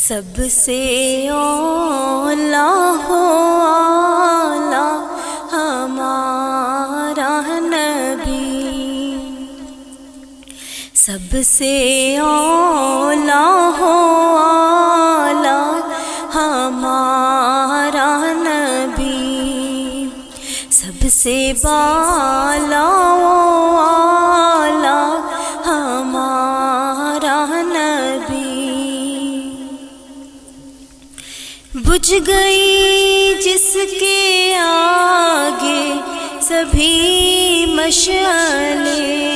سب سے اولا ہو اعلی ہمارا نبی، سب سے اولا ہو اعلی ہمارا نبی، سب سے بالا اعلی ہمارا نبی۔ بجھ گئی جس کے آگے سبھی مشعلیں،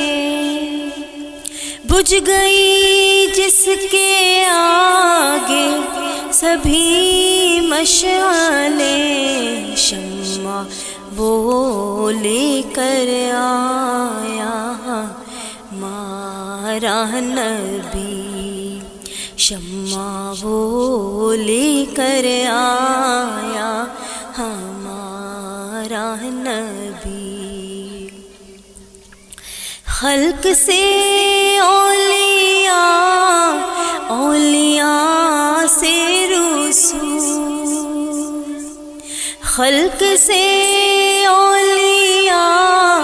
بجھ گئی جس کے آگے سبھی مشعلیں، شمع وہ لے کر آیا ہمارا نبی، شمع وہ لے کر آیا ہمارا نبی۔ خلق سے اولیاء، اولیاء سے رسول، خلق سے اولیاء،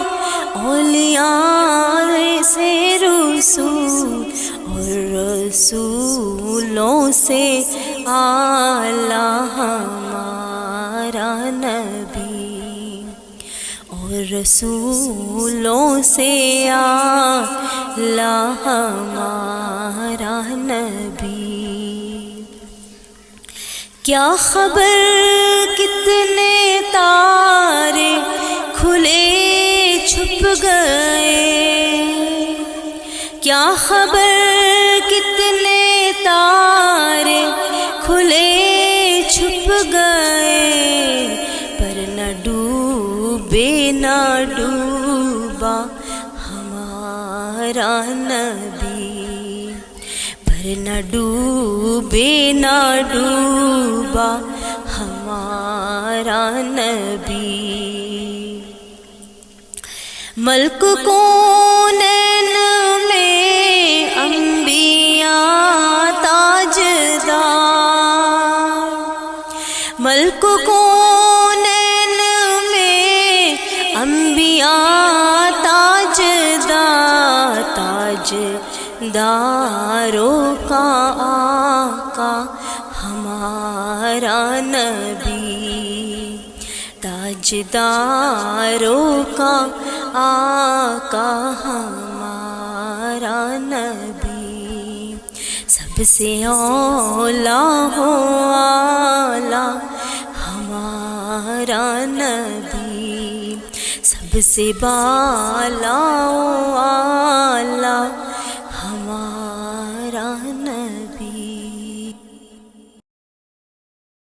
اولیاء سے رسول، اور رسولوں سے اعلیٰ ہمارا نبی، اور رسولوں سے اعلیٰ ہمارا نبی۔ کیا خبر کتنے تارے کھلے چھپ گئے، کیا خبر کتنے تارے کھلے چھپ گئے، پر نہ ڈوبے نہ ڈوبا ہمارا نبی، پر نہ ڈوبے نہ ڈوبا ہمارا نبی۔ ملک کونین میں انبیاء تاجدار، ملک کونین میں انبیاء تاجدار، تاجداروں کا آقا ہمارا نبی، تاجداروں کا آقا ہمارا نبی، سب سے اولا ہو اعلی ہمارا نبی، سب سے بالا اعلی ہمارا نبی۔